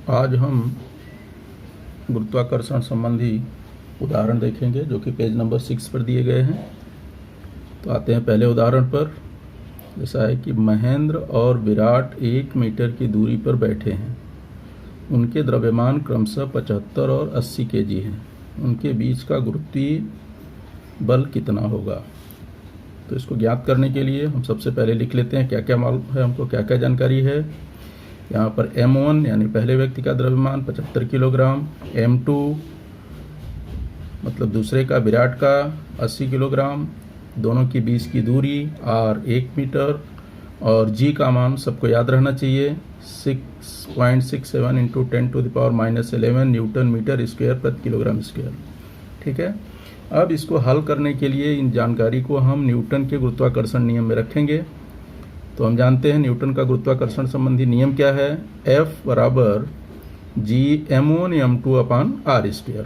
आज हम गुरुत्वाकर्षण संबंधी उदाहरण देखेंगे जो कि पेज नंबर 6 पर दिए गए हैं। तो आते हैं पहले उदाहरण पर। ऐसा है कि महेंद्र और विराट 1 मीटर की दूरी पर बैठे हैं। उनके द्रव्यमान क्रमशः 75 और 80 केजी हैं। उनके बीच का गुरुत्वीय बल कितना होगा। तो इसको ज्ञात करने के लिए हम सबसे पहले लिख लेते हैं क्या क्या मालूम है हमको, क्या क्या जानकारी है। यहाँ पर M1 यानी पहले व्यक्ति का द्रव्यमान 75 किलोग्राम, M2 मतलब दूसरे का विराट का 80 किलोग्राम, दोनों के बीच की दूरी R 1 मीटर और G का मान सबको याद रहना चाहिए 6.67 इंटू 10⁻⁻11 न्यूटन मीटर स्क्वायर प्रति किलोग्राम स्क्वायर। ठीक है, अब इसको हल करने के लिए इन जानकारी को हम न्यूटन के गुरुत्वाकर्षण नियम में रखेंगे। तो हम जानते हैं न्यूटन का गुरुत्वाकर्षण संबंधी नियम क्या है, F बराबर G m1m2/r²।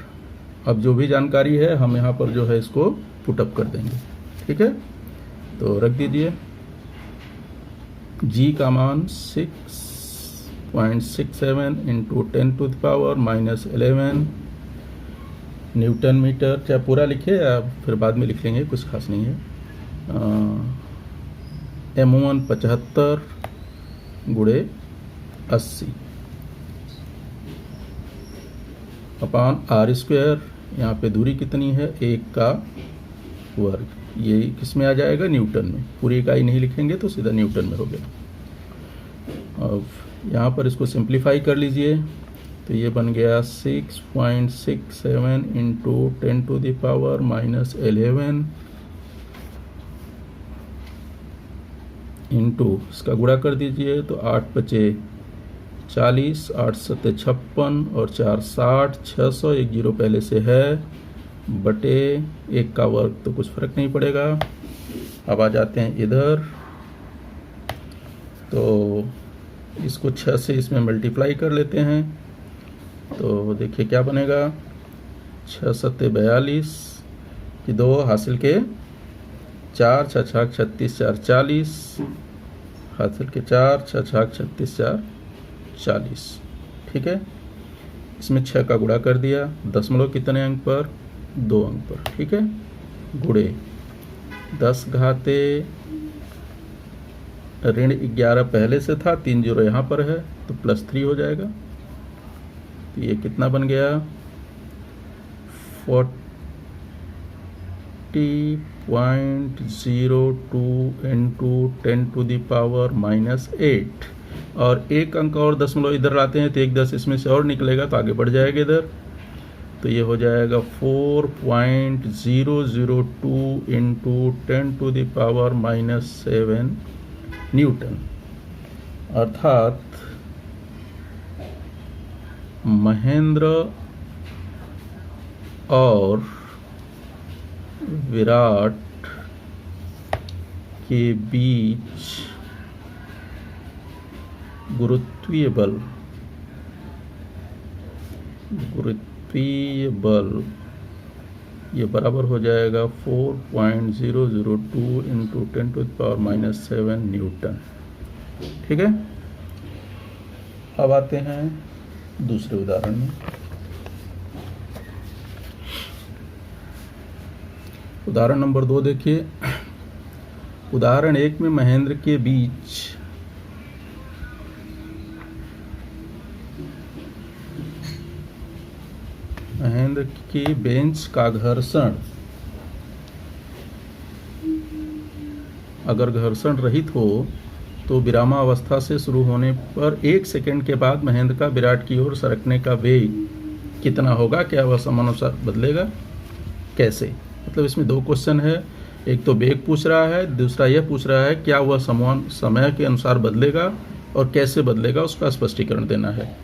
अब जो भी जानकारी है हम यहाँ पर जो है इसको पुटअप कर देंगे। ठीक है, तो रख दीजिए G का मान 6.67 इंटू 10⁻⁻11 न्यूटन मीटर। चाहे पूरा लिखे या फिर बाद में लिख लेंगे, कुछ खास नहीं है। M1 75 गुणे 80 अपान r²। यहाँ पे दूरी कितनी है, 1 का वर्ग। ये किस में आ जाएगा, न्यूटन में। पूरी इकाई नहीं लिखेंगे तो सीधा न्यूटन में हो गया। अब यहाँ पर इसको सिंप्लीफाई कर लीजिए तो ये बन गया 6.67 इंटू 10⁻⁻11 इंटू इसका गुणा कर दीजिए तो 8 बचे 40, 8 सत्ते 56 और 4 60, 600, एक जीरो पहले से है, बटे 1 का वर्ग तो कुछ फर्क नहीं पड़ेगा। अब आ जाते हैं इधर, तो इसको 6 से इसमें मल्टीप्लाई कर लेते हैं तो देखिए क्या बनेगा, 6 सत्ते 42 की 2 हासिल के 4, 6 छाक 36, 4 40 हासिल के 4, 6 छाक 36, 4 40। ठीक है, इसमें 6 का गुणा कर दिया, दशमलव कितने अंक पर, 2 अंक पर। ठीक है, गुणे 10 घाते ऋण 11 पहले से था, 3 जीरो यहाँ पर है तो +3 हो जाएगा। तो ये कितना बन गया, 40.02 इंटू 10⁻⁻8 और 1 अंक और दशमलव इधर लाते हैं तो 1 10 इसमें से और निकलेगा तो आगे बढ़ जाएगा इधर। तो ये हो जाएगा 4.002 इंटू 10⁻⁻7 न्यूटन। अर्थात महेंद्र और विराट के बीच गुरुत्वीय बल ये बराबर हो जाएगा 4.002 इंटू 10⁻⁻7 न्यूटन। ठीक है, अब आते हैं दूसरे उदाहरण में। उदाहरण नंबर 2 देखिए। उदाहरण 1 में महेंद्र के बीच महेंद्र की बेंच का घर्षण अगर घर्षण रहित हो तो विरामावस्था से शुरू होने पर 1 सेकंड के बाद महेंद्र का विराट की ओर सरकने का वेग कितना होगा, क्या वह समानुसार बदलेगा, कैसे। मतलब इसमें 2 क्वेश्चन है, एक तो वेग पूछ रहा है, दूसरा यह पूछ रहा है क्या वह समय के अनुसार बदलेगा और कैसे बदलेगा, उसका स्पष्टीकरण देना है।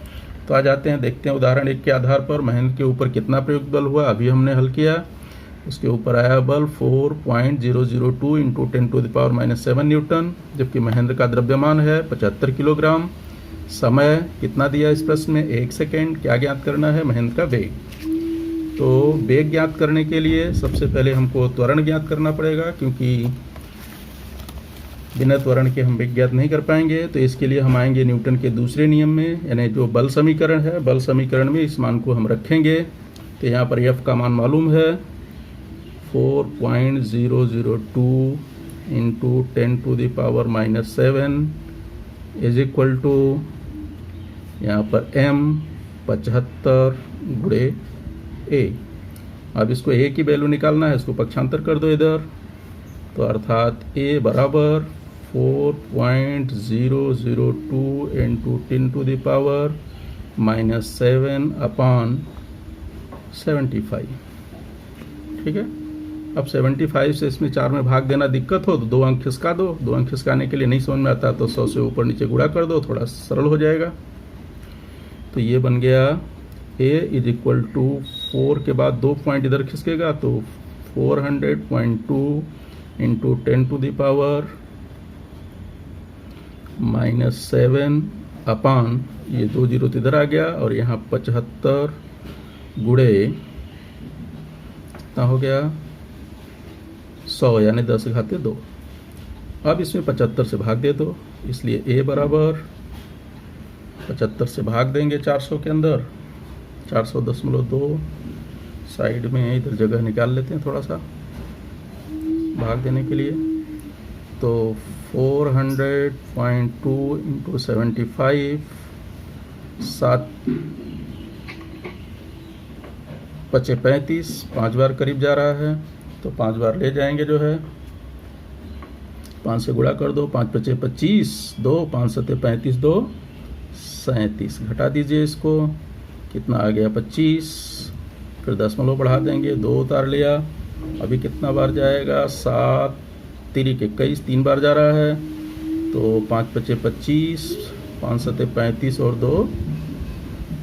तो आ जाते हैं, देखते हैं उदाहरण 1 के आधार पर महेंद्र के ऊपर कितना प्रयुक्त बल हुआ, अभी हमने हल किया। उसके ऊपर आया बल 4.002 इंटू 10⁻⁻7 न्यूटन, जबकि महेंद्र का द्रव्यमान है 75 किलोग्राम। समय कितना दिया इस प्रश्न में, 1 सेकेंड। क्या ज्ञात करना है, महेंद्र का वेग। तो वेग ज्ञात करने के लिए सबसे पहले हमको त्वरण ज्ञात करना पड़ेगा, क्योंकि बिना त्वरण के हम वेग ज्ञात नहीं कर पाएंगे। तो इसके लिए हम आएंगे न्यूटन के दूसरे नियम में, यानी जो बल समीकरण है, बल समीकरण में इस मान को हम रखेंगे। तो यहाँ पर F का मान मालूम है 4.002 इंटू 10⁻⁻7 इज इक्वल टू यहाँ पर M 75 गुणे A। अब इसको A की वैल्यू निकालना है, इसको पक्षांतर कर दो इधर। तो अर्थात A बराबर 4.002 इंटू 10⁻⁻7 अपान 75। ठीक है। अब 75 से इसमें 4 में भाग देना दिक्कत हो तो 2 अंक खिसका दो। 2 अंक खिसकाने के लिए नहीं समझ में आता तो 100 से ऊपर नीचे गुणा कर दो, थोड़ा सरल हो जाएगा। तो ये बन गया A इज इक्वल टू 4 के बाद 2 पॉइंट इधर खिसकेगा तो 400.2 इंटू 10⁻⁻7 अपान ये 2 जीरो तो इधर आ गया और यहाँ 75 गुणे कितना हो गया 100 यानी 10⁻²। अब इसमें 75 से भाग दे दो, इसलिए A बराबर 75 से भाग देंगे 400 के अंदर, 400.2 साइड में इधर जगह निकाल लेते हैं थोड़ा सा भाग देने के लिए। तो 400.2 इंटू 75 7 पचे 35, 5 बार करीब जा रहा है तो 5 बार ले जाएंगे जो है, 5 से गुणा कर दो, 5 पचे 25, 2 5 सते 35, 2 37, घटा दीजिए इसको, कितना आ गया 25, फिर दशमलव बढ़ा देंगे, 2 उतार लिया। अभी कितना बार जाएगा 7 3 21, 3 बार जा रहा है तो 5 पचे 25, 5 सते 35 और 2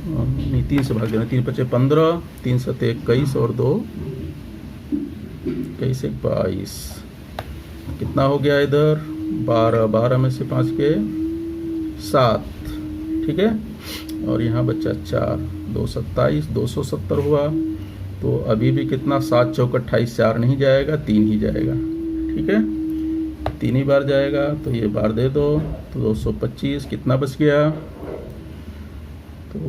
नहीं 3 से भाग देना, 3 पचे 15, 3 सते 21 और 2 21 22, कितना हो गया इधर 12, 12 में से 5 के 7। ठीक है। और यहाँ बच्चा 4, 2 27, 270 हुआ। तो अभी भी कितना 7 चौक 28, 4 नहीं जाएगा, 3 ही जाएगा। ठीक है, 3 ही बार जाएगा तो ये बार दे दो तो 225, कितना बच गया तो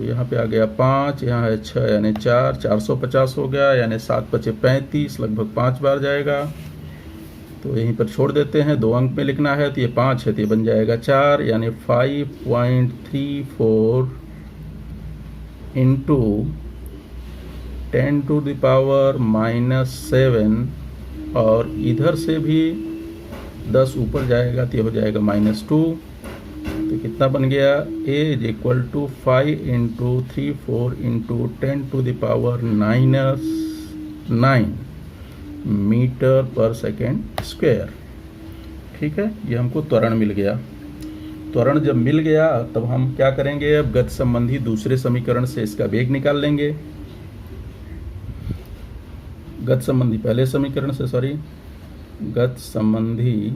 यहाँ पे आ गया 5, यहाँ है 6 यानी 4, 450 हो गया, यानी 7 पचे 35, लगभग 5 बार जाएगा। तो यहीं पर छोड़ देते हैं, 2 अंक में लिखना है तो ये 5 है तो ये बन जाएगा 4, यानी 5.34 इंटू 10⁻⁻7 और इधर से भी 10 ऊपर जाएगा तो ये हो जाएगा -2। तो कितना बन गया A is equal to 5 into 34 into 10⁻⁹ metre per second square. ठीक है, ये हमको त्वरण मिल गया। त्वरण जब मिल गया तब हम क्या करेंगे, अब गति संबंधी दूसरे समीकरण से इसका वेग निकाल लेंगे। गति संबंधी पहले समीकरण से, गति संबंधी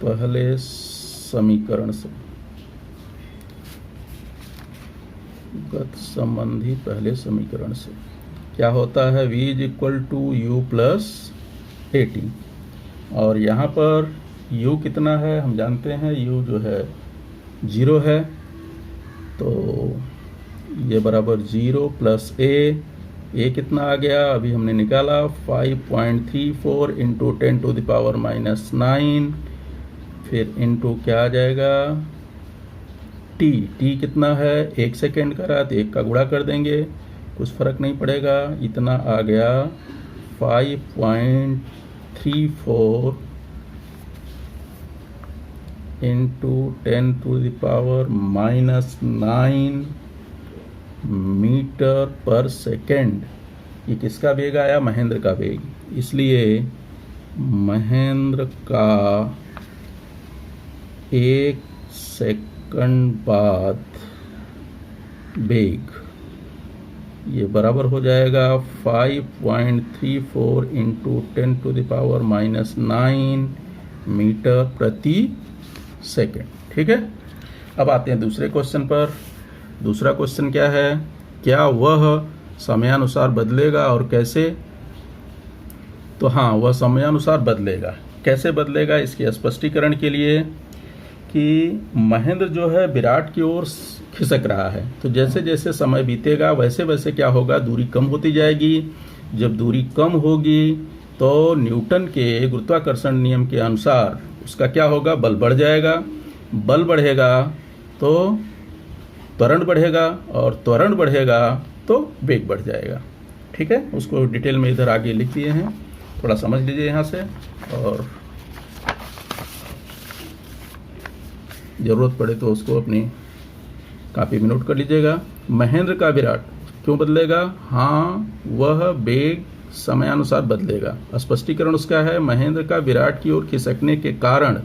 पहले समीकरण से, गति संबंधी पहले समीकरण से क्या होता है, v is equal to u plus at। और यहाँ पर u कितना है हम जानते हैं, u जो है 0 है तो ये बराबर 0 प्लस a कितना आ गया अभी हमने निकाला 5.34 इंटू 10⁻⁻9, फिर इंटू क्या आ जाएगा t कितना है 1 सेकेंड का रहा तो 1 का गुणा कर देंगे, कुछ फर्क नहीं पड़ेगा, इतना आ गया 5.34 इंटू 10⁻⁹ मीटर पर सेकेंड। ये किसका वेग आया, महेंद्र का वेग, इसलिए महेंद्र का 1 सेकंड बाद वेग ये बराबर हो जाएगा 5.34 इंटू 10⁻⁹ मीटर प्रति सेकेंड। ठीक है, अब आते हैं दूसरे क्वेश्चन पर। दूसरा क्वेश्चन क्या है, क्या वह समयानुसार बदलेगा और कैसे। तो हाँ, वह समयानुसार बदलेगा। कैसे बदलेगा, इसके स्पष्टीकरण के लिए कि महेंद्र जो है विराट की ओर खिसक रहा है, तो जैसे जैसे समय बीतेगा वैसे वैसे क्या होगा, दूरी कम होती जाएगी। जब दूरी कम होगी तो न्यूटन के गुरुत्वाकर्षण नियम के अनुसार उसका क्या होगा, बल बढ़ जाएगा। बल बढ़ेगा तो त्वरण बढ़ेगा, और त्वरण बढ़ेगा तो वेग बढ़ जाएगा। ठीक है, उसको डिटेल में इधर आगे लिख दिए हैं, थोड़ा समझ लीजिए यहाँ से, और ज़रूरत पड़े तो उसको अपनी कॉपी में नोट कर लीजिएगा। महेंद्र का विराट क्यों बदलेगा, हाँ वह वेग समयानुसार बदलेगा। स्पष्टीकरण उसका है, महेंद्र का विराट की ओर खिसकने के कारण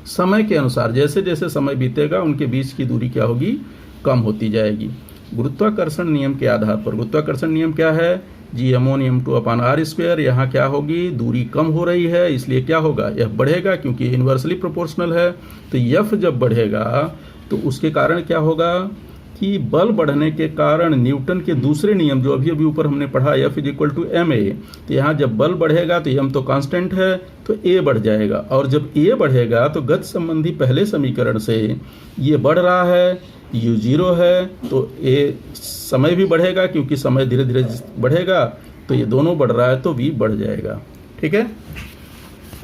समय के अनुसार जैसे जैसे समय बीतेगा उनके बीच की दूरी क्या होगी, कम होती जाएगी। गुरुत्वाकर्षण नियम के आधार पर, गुरुत्वाकर्षण नियम क्या है, G(m(2)/r²। यहाँ क्या होगी, दूरी कम हो रही है, इसलिए क्या होगा, F बढ़ेगा क्योंकि इन्वर्सली प्रोपोर्शनल है। तो F जब बढ़ेगा तो उसके कारण क्या होगा कि बल बढ़ने के कारण न्यूटन के दूसरे नियम जो अभी अभी ऊपर हमने पढ़ा, F=ma, तो यहाँ जब बल बढ़ेगा तो m तो कांस्टेंट है, तो a बढ़ जाएगा। और जब a बढ़ेगा तो गति संबंधी पहले समीकरण से ये बढ़ रहा है, u 0 है, तो a समय भी बढ़ेगा क्योंकि समय धीरे धीरे बढ़ेगा, तो ये दोनों बढ़ रहा है तो v बढ़ जाएगा। ठीक है,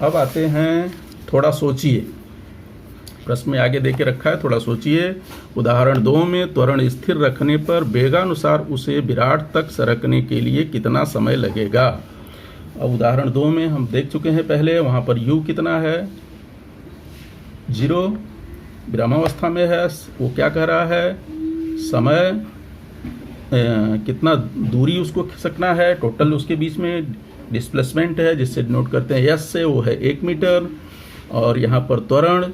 अब आते हैं, थोड़ा सोचिए, प्रश्न में आगे देके रखा है, थोड़ा सोचिए। उदाहरण 2 में त्वरण स्थिर रखने पर वेगानुसार उसे विराट तक सरकने के लिए कितना समय लगेगा। अब उदाहरण 2 में हम देख चुके हैं पहले, वहाँ पर u कितना है, 0 विरामावस्था में है। वो क्या कह रहा है, समय कितना दूरी उसको खिसकना है, टोटल उसके बीच में डिस्प्लेसमेंट है जिससे डिनोट करते हैं s से, वो है 1 मीटर। और यहाँ पर त्वरण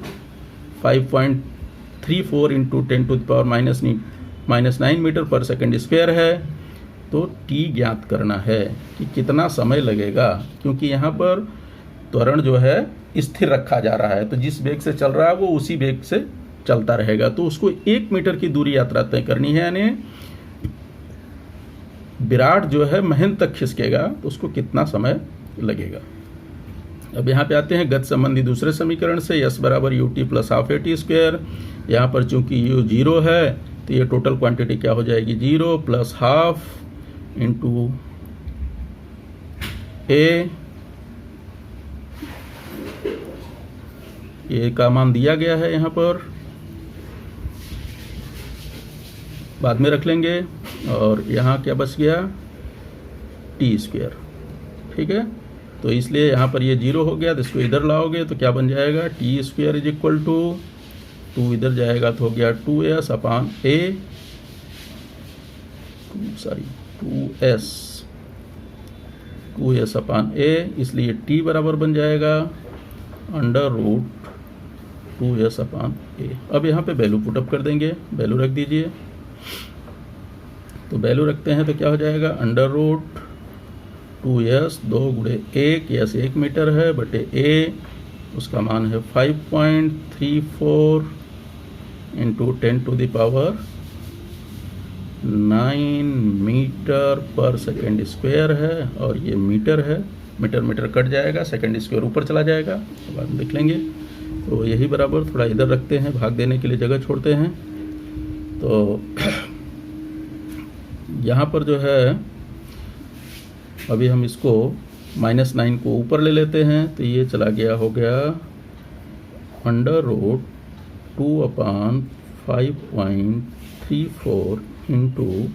5.34 इंटू 10⁻⁻9 मीटर पर सेकंड स्क्वायर है। तो t ज्ञात करना है कि कितना समय लगेगा, क्योंकि यहाँ पर त्वरण जो है स्थिर रखा जा रहा है, तो जिस वेग से चल रहा है वो उसी वेग से चलता रहेगा। तो उसको 1 मीटर की दूरी यात्रा तय करनी है, यानी विराट जो है महेंद्र तक खिसकेगा तो उसको कितना समय लगेगा। अब यहाँ पे आते हैं गति संबंधी दूसरे समीकरण से, s बराबर ut प्लस हाफ at²। यहाँ पर चूंकि u 0 है तो ये टोटल क्वांटिटी क्या हो जाएगी, 0 प्लस हाफ इंटू a, ये का मान दिया गया है, यहाँ पर बाद में रख लेंगे। और यहाँ क्या बच गया, t²। ठीक है, तो इसलिए यहाँ पर ये 0 हो गया, तो इसको इधर लाओगे तो क्या बन जाएगा, t² = 2 इधर जाएगा तो हो गया 2s/a, इसलिए t बराबर बन जाएगा √2s/a। अब यहाँ पे वैल्यू पुटअप कर देंगे, वैल्यू रख दीजिए। तो वैल्यू रखते हैं तो क्या हो जाएगा, √2s 2 × 1, s 1 मीटर है, बटे a उसका मान है 5.34 into 10⁻9 metre per second square है, और ये मीटर है, मीटर मीटर कट जाएगा, सेकेंड स्क्वायर ऊपर चला जाएगा, तो बाद में देख लेंगे। तो यही बराबर थोड़ा इधर रखते हैं, भाग देने के लिए जगह छोड़ते हैं। तो यहाँ पर जो है अभी हम इसको -9 को ऊपर ले लेते हैं, तो ये चला गया, हो गया √2/5.34 इंटू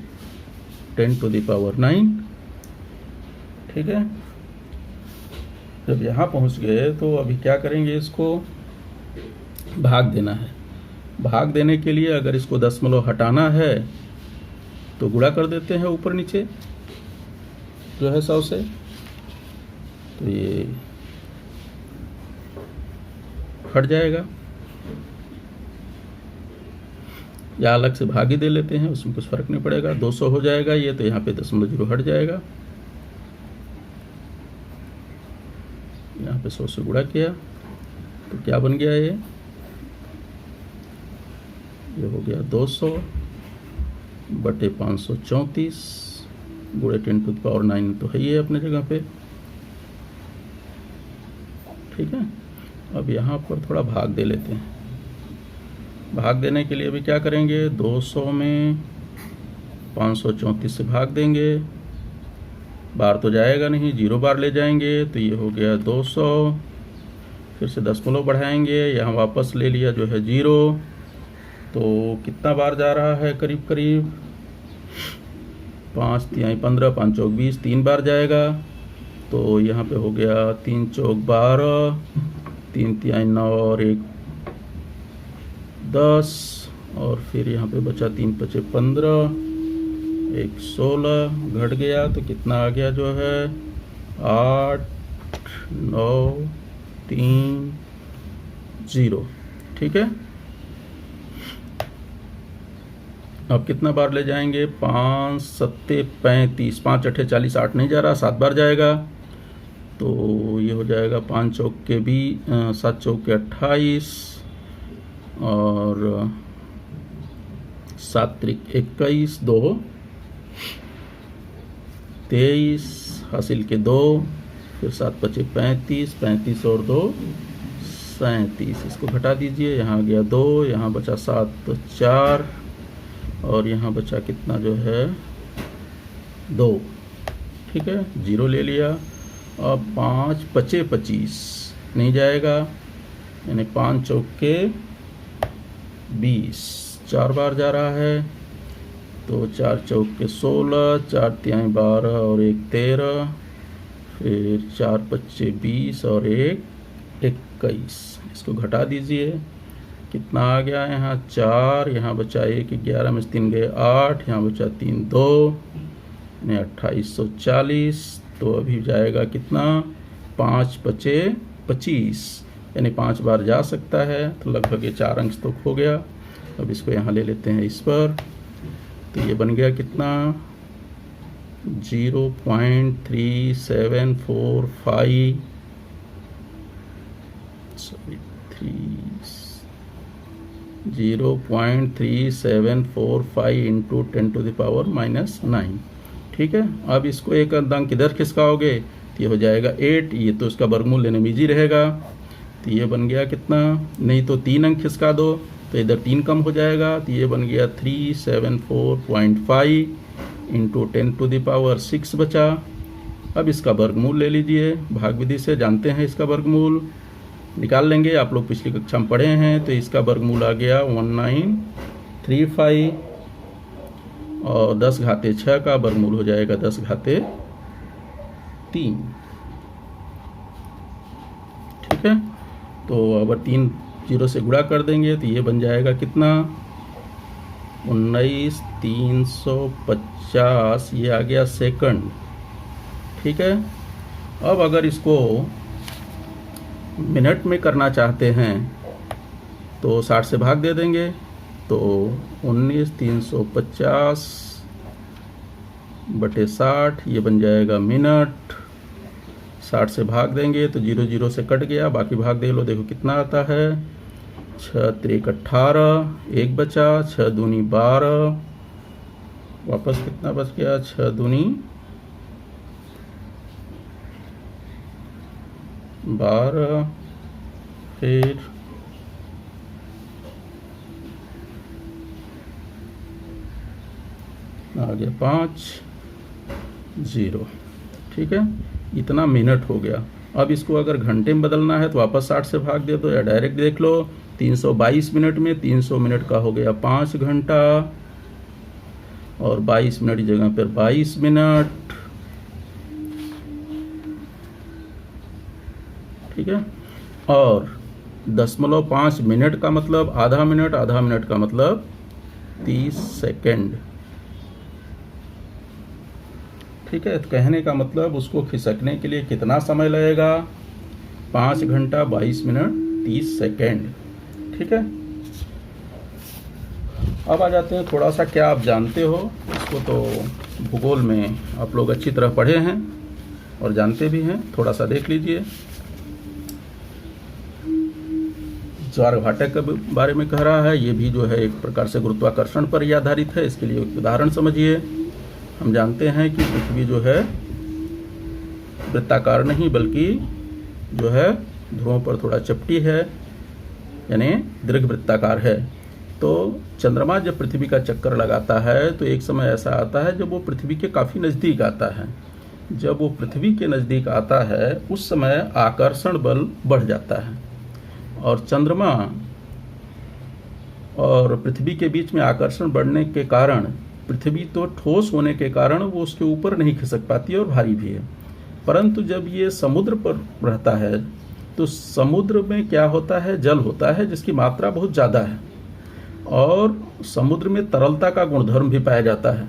10⁻9। ठीक है, जब यहाँ पहुँच गए तो अभी क्या करेंगे, इसको भाग देना है। भाग देने के लिए अगर इसको दशमलव हटाना है तो गुणा कर देते हैं ऊपर नीचे जो है 100 से, तो ये हट जाएगा, या अलग से भागी दे लेते हैं, उसमें कुछ फर्क नहीं पड़ेगा। 200 हो जाएगा ये, तो यहाँ पे 0.0 हट जाएगा, यहाँ पे 100 से गुणा किया तो क्या बन गया, ये हो गया 200/534 × 10⁻9, तो है ये अपने जगह पे। ठीक है। अब यहाँ पर थोड़ा भाग दे लेते हैं। भाग देने के लिए अभी क्या करेंगे, 200 में 534 से भाग देंगे, बार तो जाएगा नहीं, 0 बार ले जाएंगे, तो ये हो गया 200। फिर से दशमलव बढ़ाएंगे, यहाँ वापस ले लिया जो है 0, तो कितना बार जा रहा है, करीब करीब 5 तिहाई 15, 5 चौक 20, 3 बार जाएगा। तो यहाँ पे हो गया 3 चौक 12, 3 तिहाई 9 और 1 10, और फिर यहाँ पे बचा 3 पचे 15, 1 16, घट गया तो कितना आ गया जो है 8 9 3 0। ठीक है। अब कितना बार ले जाएंगे, 5 7 35, 5 8 40, 8 नहीं जा रहा, 7 बार जाएगा, तो ये हो जाएगा 5 चौक के 7 चौक के 28 और 7 त्रिक 21, 2 23 हासिल के 2, फिर 7 पचे 35, 35 और 2 37, इसको घटा दीजिए, यहाँ आ गया 2, यहाँ बचा 7 तो 4 और यहाँ बचा कितना जो है 2। ठीक है, 0 ले लिया। अब 5 पचे 25 नहीं जाएगा, यानी 5 चौक के 20, 4 बार जा रहा है, तो 4 चौक के 16, 4 तिहाई 12 और 1 13, फिर 4 पच्चे 20 और 1 21, इसको घटा दीजिए, कितना आ गया, यहाँ 4, यहाँ बचा 1 11 में 3 गए 8, यहाँ बचा 3 2, यानी 2840। तो अभी जाएगा कितना, 5 पचे 25, यानी 5 बार जा सकता है, तो लगभग ये 4 अंक तो खो गया। अब इसको यहाँ ले लेते हैं इस पर, तो ये बन गया कितना 0.3745, सॉरी 0.3745 इंटू 10⁻⁹। ठीक है। अब इसको एक अंक किधर खिसकाओगे, तो ये हो जाएगा 8, ये तो इसका वर्गमूल लेने में ईजी रहेगा, तो ये बन गया कितना, नहीं तो 3 अंक खिसका दो तो इधर 3 कम हो जाएगा, तो ये बन गया 374.5 इंटू 10⁻⁶ बचा। अब इसका वर्गमूल ले लीजिए, भाग विधि से जानते हैं इसका वर्गमूल निकाल लेंगे, आप लोग पिछली कक्षा में पढ़े हैं, तो इसका वर्गमूल आ गया 1935 और 10 घाते 6 का वर्गमूल हो जाएगा 10 घाते 3। ठीक है, तो अगर 3 0 से गुणा कर देंगे तो ये बन जाएगा कितना 19,350, ये आ गया सेकंड। ठीक है। अब अगर इसको मिनट में करना चाहते हैं तो 60 से भाग दे देंगे, तो 19,350 बटे 60, ये बन जाएगा मिनट। 60 से भाग देंगे तो 0 0 से कट गया, बाकी भाग दे लो, देखो कितना आता है 6 त्रिक 18, 1 बचा, 6 दूनी 12, वापस कितना बच गया 6 दूनी 12, फिर आ गया 5 0। ठीक है, इतना मिनट हो गया। अब इसको अगर घंटे में बदलना है तो वापस 60 से भाग दे दो या डायरेक्ट देख लो, 322 मिनट में 300 मिनट का हो गया 5 घंटा और 22 मिनट की जगह पर 22 मिनट। ठीक है, और 0.5 मिनट का मतलब आधा मिनट, आधा मिनट का मतलब 30 सेकेंड। ठीक है, तो कहने का मतलब उसको खिसकने के लिए कितना समय लगेगा, 5 घंटा 22 मिनट 30 सेकेंड। ठीक है, अब आ जाते हैं थोड़ा सा, क्या आप जानते हो इसको, तो भूगोल में आप लोग अच्छी तरह पढ़े हैं और जानते भी हैं, थोड़ा सा देख लीजिए। ज्वारभाटे के बारे में कह रहा है, ये भी जो है एक प्रकार से गुरुत्वाकर्षण पर ही आधारित है। इसके लिए एक उदाहरण समझिए। हम जानते हैं कि पृथ्वी जो है वृत्ताकार नहीं बल्कि जो है ध्रुवों पर थोड़ा चपटी है, यानी दीर्घवृत्ताकार है। तो चंद्रमा जब पृथ्वी का चक्कर लगाता है तो एक समय ऐसा आता है जब वो पृथ्वी के काफ़ी नज़दीक आता है। जब वो पृथ्वी के नज़दीक आता है उस समय आकर्षण बल बढ़ जाता है, और चंद्रमा और पृथ्वी के बीच में आकर्षण बढ़ने के कारण पृथ्वी तो ठोस होने के कारण वो उसके ऊपर नहीं खिसक पाती और भारी भी है। परंतु जब ये समुद्र पर रहता है तो समुद्र में क्या होता है, जल होता है जिसकी मात्रा बहुत ज़्यादा है, और समुद्र में तरलता का गुणधर्म भी पाया जाता है।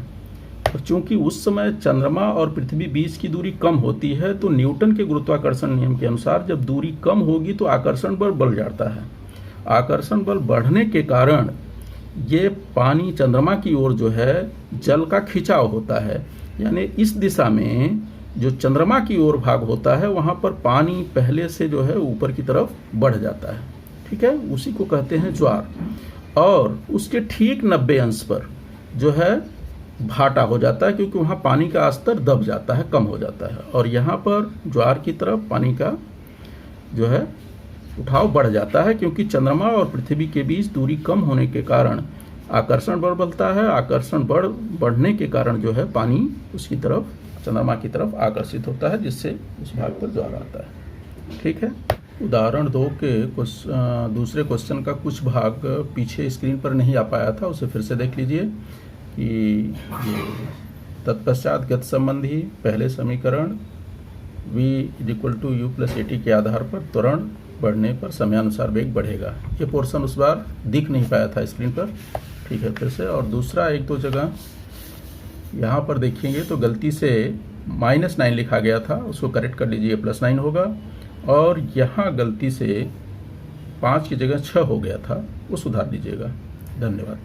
और चूंकि उस समय चंद्रमा और पृथ्वी बीच की दूरी कम होती है तो न्यूटन के गुरुत्वाकर्षण नियम के अनुसार जब दूरी कम होगी तो आकर्षण बल बढ़ जाता है। आकर्षण बल बढ़ने के कारण ये पानी चंद्रमा की ओर जो है जल का खिंचाव होता है, यानी इस दिशा में जो चंद्रमा की ओर भाग होता है वहाँ पर पानी पहले से जो है ऊपर की तरफ बढ़ जाता है। ठीक है, उसी को कहते हैं ज्वार। और उसके ठीक 90 अंश पर जो है भाटा हो जाता है, क्योंकि वहाँ पानी का स्तर दब जाता है, कम हो जाता है, और यहाँ पर ज्वार की तरफ पानी का जो है उठाव बढ़ जाता है, क्योंकि चंद्रमा और पृथ्वी के बीच दूरी कम होने के कारण आकर्षण बल बढ़ता है। आकर्षण बल बढ़ने के कारण जो है पानी उसकी तरफ, चंद्रमा की तरफ आकर्षित होता है, जिससे उस भाग पर ज्वार आता है। ठीक है, उदाहरण 2 के दूसरे क्वेश्चन का कुछ भाग पीछे स्क्रीन पर नहीं आ पाया था, उसे फिर से देख लीजिए कि तत्पश्चात गति संबंधी पहले समीकरण v = u + at के आधार पर त्वरण बढ़ने पर समयानुसार वेग बढ़ेगा। ये पोर्शन उस बार दिख नहीं पाया था स्क्रीन पर। ठीक है, फिर से। और दूसरा 1-2 जगह यहाँ पर देखेंगे तो गलती से -9 लिखा गया था, उसको करेक्ट कर लीजिए, +9 होगा। और यहाँ गलती से 5 की जगह 6 हो गया था, वो सुधार दीजिएगा। धन्यवाद।